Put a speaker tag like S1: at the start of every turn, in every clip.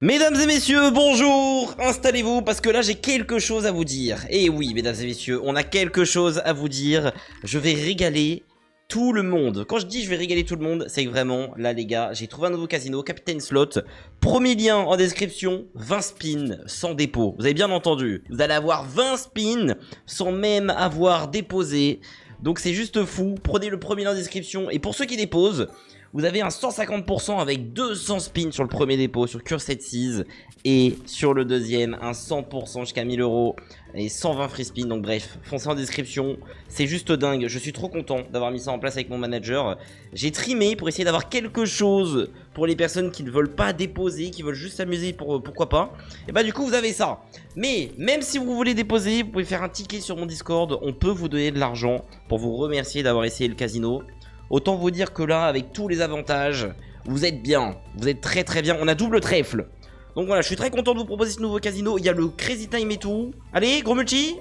S1: Mesdames et messieurs, bonjour. Installez-vous parce que là j'ai quelque chose à vous dire. Et oui, mesdames et messieurs, on a quelque chose à vous dire. Je vais régaler tout le monde. Quand je dis je vais régaler tout le monde, c'est que vraiment, là les gars, j'ai trouvé un nouveau casino, Captain Slot. Premier lien en description, 20 spins sans dépôt. Vous avez bien entendu, vous allez avoir 20 spins sans même avoir déposé. Donc c'est juste fou. Prenez le premier lien en description. Et pour ceux qui déposent, vous avez un 150% avec 200 spins sur le premier dépôt sur Cursed Seas. Et sur le deuxième, un 100% jusqu'à 1000 € et 120 free spins. Donc bref, foncez en description. C'est juste dingue. Je suis trop content d'avoir mis ça en place avec mon manager. J'ai trimé pour essayer d'avoir quelque chose pour les personnes qui ne veulent pas déposer, qui veulent juste s'amuser pour pourquoi pas. Et bah du coup, vous avez ça. Mais même si vous voulez déposer, vous pouvez faire un ticket sur mon Discord. On peut vous donner de l'argent pour vous remercier d'avoir essayé le casino. Autant vous dire que là, avec tous les avantages, vous êtes bien. Vous êtes très très bien. On a double trèfle. Donc voilà, je suis très content de vous proposer ce nouveau casino. Il y a le Crazy Time et tout. Allez, gros multi.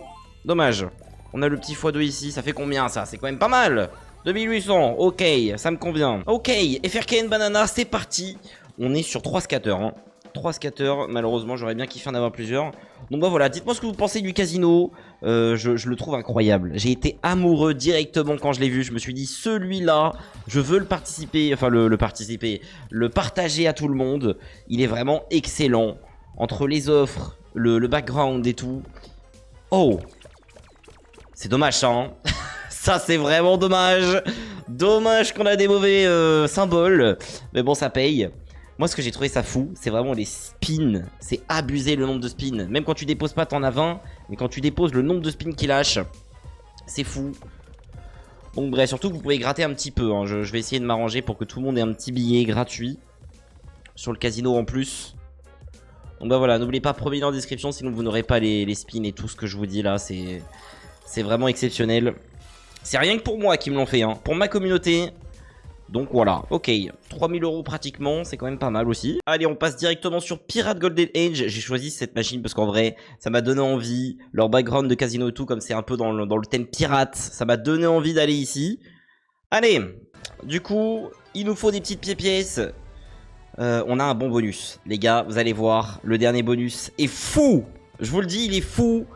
S1: Dommage. On a le petit x2 ici. Ça fait combien ça? C'est quand même pas mal. 2800. Ok, ça me convient. Ok, FRKN Banana, c'est parti. On est sur 3 scatters. Hein. 3 scatters. Malheureusement, j'aurais bien kiffé en avoir plusieurs. Donc bah voilà, dites-moi ce que vous pensez du casino. Je le trouve incroyable. J'ai été amoureux directement quand je l'ai vu. Je me suis dit, celui-là, je veux le participer. Enfin, le partager à tout le monde. Il est vraiment excellent. Entre les offres, le background et tout. Oh, c'est dommage ça, hein. Ça, c'est vraiment dommage. Dommage qu'on a des mauvais symboles. Mais bon, ça paye. Moi, ce que j'ai trouvé ça fou, c'est vraiment les spins. C'est abusé le nombre de spins. Même quand tu déposes pas, t'en as 20. Mais quand tu déposes, le nombre de spins qu'il lâche, c'est fou. Donc bref, surtout que vous pouvez gratter un petit peu. Hein. Je vais essayer de m'arranger pour que tout le monde ait un petit billet gratuit. Sur le casino en plus. Donc bah voilà, n'oubliez pas, premier lien en description, sinon vous n'aurez pas les spins et tout ce que je vous dis là. C'est vraiment exceptionnel. C'est rien que pour moi qui me l'ont fait. Hein. Pour ma communauté... Donc voilà, ok, 3000 € pratiquement, c'est quand même pas mal aussi. Allez, on passe directement sur Pirate Golden Age. J'ai choisi cette machine parce qu'en vrai, ça m'a donné envie. Leur background de casino et tout, comme c'est un peu dans le thème pirate, ça m'a donné envie d'aller ici. Allez, du coup, il nous faut des petites pièces. On a un bon bonus. Les gars, vous allez voir, le dernier bonus est fou. Je vous le dis, il est fou.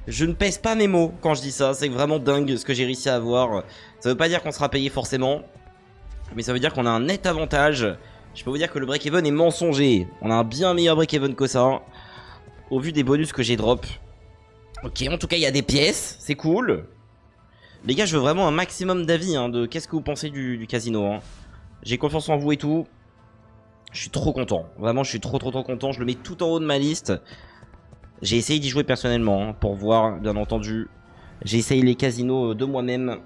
S1: Je ne pèse pas mes mots quand je dis ça, c'est vraiment dingue ce que j'ai réussi à avoir. Ça veut pas dire qu'on sera payé forcément. Mais ça veut dire qu'on a un net avantage. Je peux vous dire que le break-even est mensonger. On a un bien meilleur break-even que ça. Au vu des bonus que j'ai drop. Ok, en tout cas, il y a des pièces. C'est cool. Les gars, je veux vraiment un maximum d'avis hein, de qu'est-ce que vous pensez du casino. Hein. J'ai confiance en vous et tout. Je suis trop content. Vraiment, je suis trop content. Je le mets tout en haut de ma liste. J'ai essayé d'y jouer personnellement. Hein, pour voir, bien entendu. J'ai essayé les casinos de moi-même.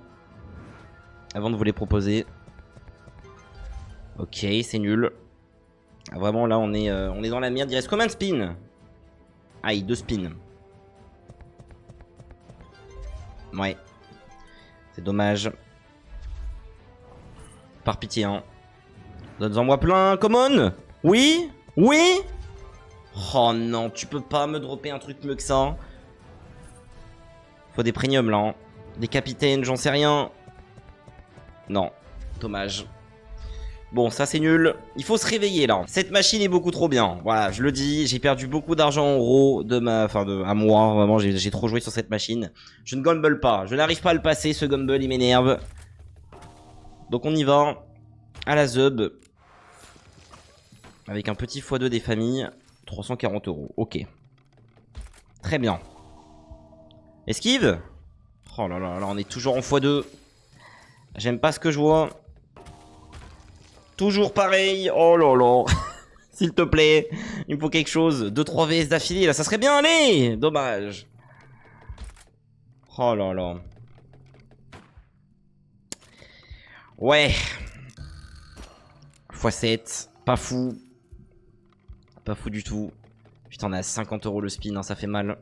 S1: Avant de vous les proposer. Ok, c'est nul. Vraiment, là, on est dans la merde. Il reste combien de spins? Aïe, 2 spins. Ouais. C'est dommage. Par pitié, hein. Donne-en moi plein. Come on. Oui. Oui. Oh non, tu peux pas me dropper un truc mieux que ça. Faut des premiums, là. Hein. Des capitaines, j'en sais rien. Non. Dommage. Bon, ça c'est nul. Il faut se réveiller là. Cette machine est beaucoup trop bien. Voilà, je le dis. J'ai perdu beaucoup d'argent en euros à moi. Vraiment, j'ai trop joué sur cette machine. Je ne gamble pas. Je n'arrive pas à le passer. Ce gamble, il m'énerve. Donc on y va. À la Zub. Avec un petit x2 des familles. 340 €. Ok. Très bien. Esquive. Oh là là là, on est toujours en x2. J'aime pas ce que je vois. Toujours pareil, oh là là. S'il te plaît, il me faut quelque chose. 2-3 VS d'affilée, là, ça serait bien, allez. Dommage. Oh là là. Ouais. x7, pas fou. Pas fou du tout. Putain, on a 50 € le spin, hein, ça fait mal.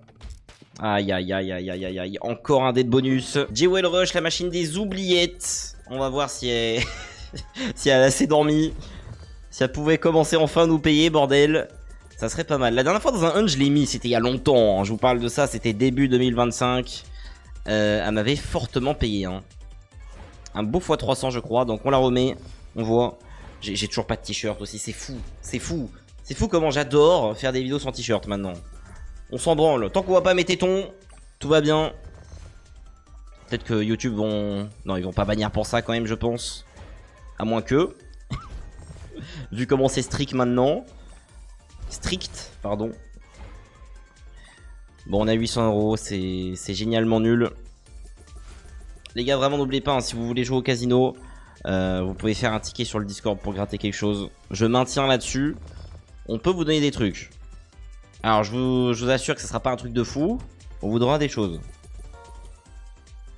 S1: Aïe, aïe, aïe, aïe, aïe, aïe, aïe. Encore un dé de bonus. Jewel Rush, la machine des oubliettes. On va voir si elle... si elle a assez dormi. Si elle pouvait commencer enfin à nous payer, bordel. Ça serait pas mal. La dernière fois dans un hunt, je l'ai mis. C'était il y a longtemps. Hein. Je vous parle de ça. C'était début 2025. Elle m'avait fortement payé. Hein. Un beau x300, je crois. Donc on la remet. On voit. J'ai toujours pas de t-shirt aussi. C'est fou. C'est fou. C'est fou comment j'adore faire des vidéos sans t-shirt maintenant. On s'en branle. Tant qu'on voit pas mes tétons, tout va bien. Peut-être que YouTube vont... Non, ils vont pas bannir pour ça quand même, je pense. À moins que... Vu comment c'est strict maintenant. Strict, pardon. Bon, on a 800 euros, c'est génialement nul. Les gars, vraiment n'oubliez pas, hein, si vous voulez jouer au casino, vous pouvez faire un ticket sur le Discord pour gratter quelque chose. Je maintiens là-dessus. On peut vous donner des trucs. Alors, je vous assure que ce sera pas un truc de fou. On vous donnera des choses.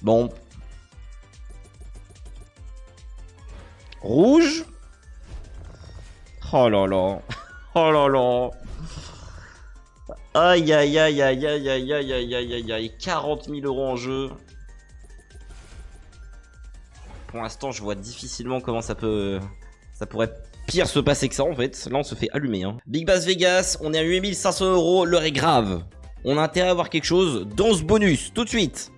S1: Bon. Rouge. Oh là là. Oh là là. Aïe aïe aïe aïe aïe aïe aïe aïe aïe aïe aïe. 40 000 euros en jeu. Pour l'instant, je vois difficilement comment ça pourrait pire se passer que ça en fait. Là, on se fait allumer. Hein. Big Bass Vegas, on est à 8500 euros. L'heure est grave. On a intérêt à avoir quelque chose dans ce bonus tout de suite.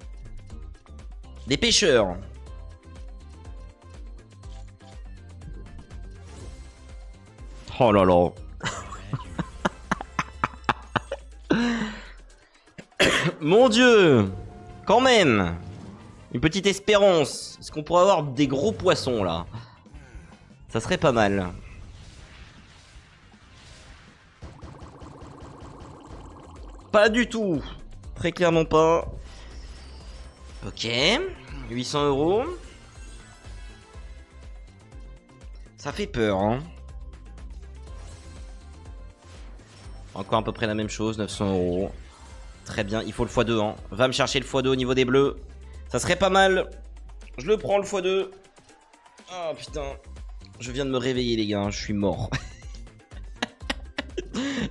S1: Des pêcheurs. Oh là là. Mon Dieu. Quand même. Une petite espérance. Est-ce qu'on pourrait avoir des gros poissons là? Ça serait pas mal. Pas du tout. Très clairement pas. Ok. 800 euros. Ça fait peur, hein. Encore à peu près la même chose, 900 euros. Très bien, il faut le x2, hein. Va me chercher le x2 au niveau des bleus. Ça serait pas mal. Je le prends le x2. Oh putain. Je viens de me réveiller les gars, je suis mort.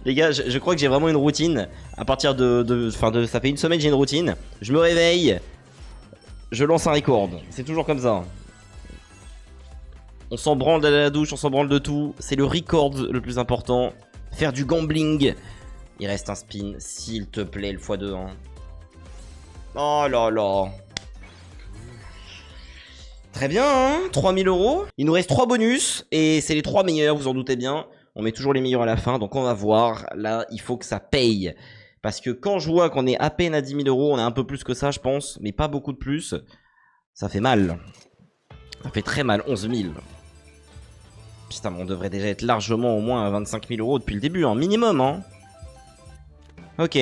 S1: Les gars, je crois que j'ai vraiment une routine. À partir ça fait une semaine que j'ai une routine. Je me réveille. Je lance un record. C'est toujours comme ça. On s'en branle de la douche, on s'en branle de tout. C'est le record le plus important. Faire du gambling. Il reste un spin, s'il te plaît, le x2. Hein. Oh là là. Très bien, hein, 3000 euros. Il nous reste 3 bonus. Et c'est les 3 meilleurs, vous en doutez bien. On met toujours les meilleurs à la fin. Donc on va voir. Là, il faut que ça paye. Parce que quand je vois qu'on est à peine à 10 000 euros, on a un peu plus que ça, je pense. Mais pas beaucoup de plus. Ça fait mal. Ça fait très mal, 11 000. Putain, mais on devrait déjà être largement au moins à 25 000 euros depuis le début, hein, minimum, hein. Ok.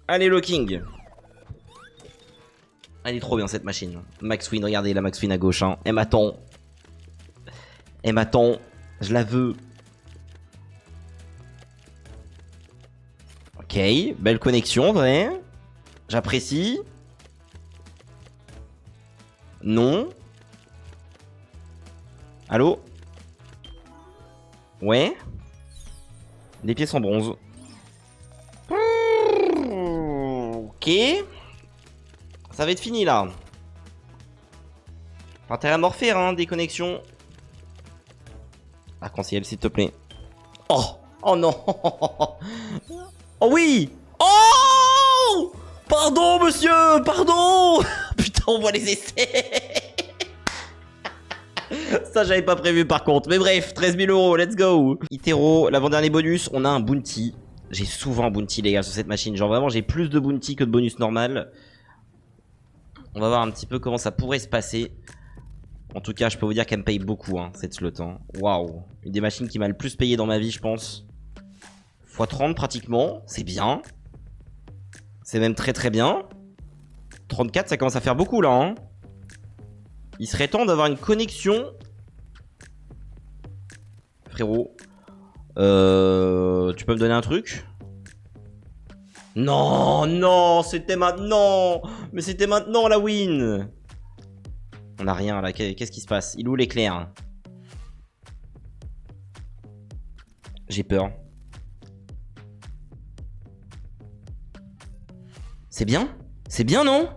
S1: Allez, locking. Elle est trop bien cette machine. Max Win, regardez la Max Win à gauche, hein. Elle m'attend. Elle m'attend. Je la veux. Ok, belle connexion, vrai. J'apprécie. Non. Allô? Ouais. Des pièces en bronze. Ok. Ça va être fini là. Intérêt à morpher, hein, des connexions. Arc-en-ciel, s'il te plaît. Oh! Oh non! Oh oui! Oh! Pardon, monsieur! Pardon! Putain, on voit les essais! Ça, j'avais pas prévu par contre. Mais bref, 13 000 euros, let's go! Itero, l'avant-dernier bonus, on a un bounty. J'ai souvent un bounty, les gars, sur cette machine. Genre, vraiment, j'ai plus de bounty que de bonus normal. On va voir un petit peu comment ça pourrait se passer. En tout cas, je peux vous dire qu'elle me paye beaucoup, hein, cette slot. Hein. Waouh! Une des machines qui m'a le plus payé dans ma vie, je pense. x30 pratiquement, c'est bien. C'est même très très bien. 34, ça commence à faire beaucoup là. Hein. Il serait temps d'avoir une connexion. Frérot. Tu peux me donner un truc? Non, non, c'était maintenant. Mais c'était maintenant la win. On a rien là, qu'est-ce qui se passe? Il est où l'éclair? J'ai peur. C'est bien? C'est bien, non?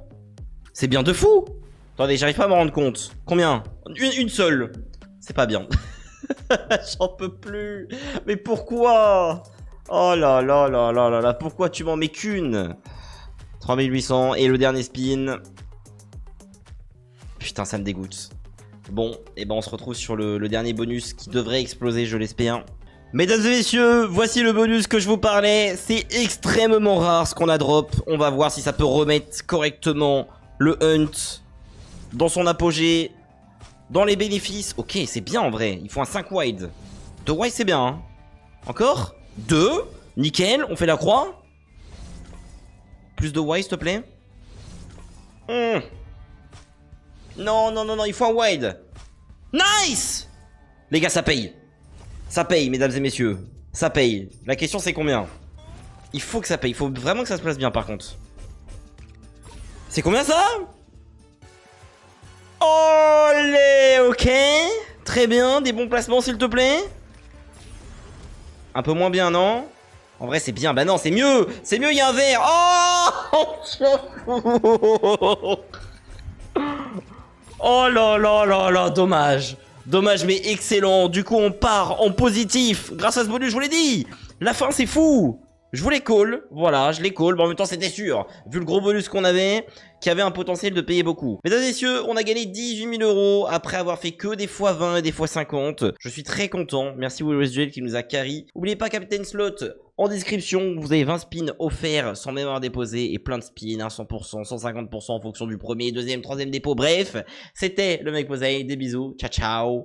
S1: C'est bien de fou. Attendez, j'arrive pas à me rendre compte. Combien? Une seule. C'est pas bien. J'en peux plus. Mais pourquoi? Oh là là là là là là. Pourquoi tu m'en mets qu'une? 3800 et le dernier spin. Putain, ça me dégoûte. Bon, et ben on se retrouve sur le dernier bonus qui devrait exploser, je l'espère. Mesdames et messieurs, voici le bonus que je vous parlais. C'est extrêmement rare ce qu'on a drop. On va voir si ça peut remettre correctement le hunt dans son apogée, dans les bénéfices. Ok, c'est bien en vrai. Il faut un 5 wide. 2 wide, c'est bien. Hein. Encore 2. Nickel, on fait la croix. Plus de wide, s'il te plaît. Non, non, non, non, il faut un wide. Nice. Les gars, ça paye. Ça paye, mesdames et messieurs. Ça paye. La question, c'est combien? Il faut que ça paye. Il faut vraiment que ça se place bien, par contre. C'est combien, ça? Olé, ok. Très bien. Des bons placements, s'il te plaît. Un peu moins bien, non? En vrai, c'est bien. Bah non, c'est mieux. C'est mieux, il y a un verre. Oh. Oh là là là là, dommage. Dommage, mais excellent. Du coup, on part en positif. Grâce à ce bonus, je vous l'ai dit. La fin, c'est fou. Je voulais call. Voilà, je l'ai call. Mais en même temps, c'était sûr. Vu le gros bonus qu'on avait, qui avait un potentiel de payer beaucoup. Mesdames et messieurs, on a gagné 18 000 € après avoir fait que des fois 20 et des fois 50. Je suis très content. Merci WillWestJuel qui nous a carry. N'oubliez pas Captain Slot. En description, vous avez 20 spins offerts sans même avoir déposé et plein de spins, 100%, 150% en fonction du premier, deuxième, troisième dépôt. Bref, c'était le mec Mosaï. Des bisous. Ciao, ciao.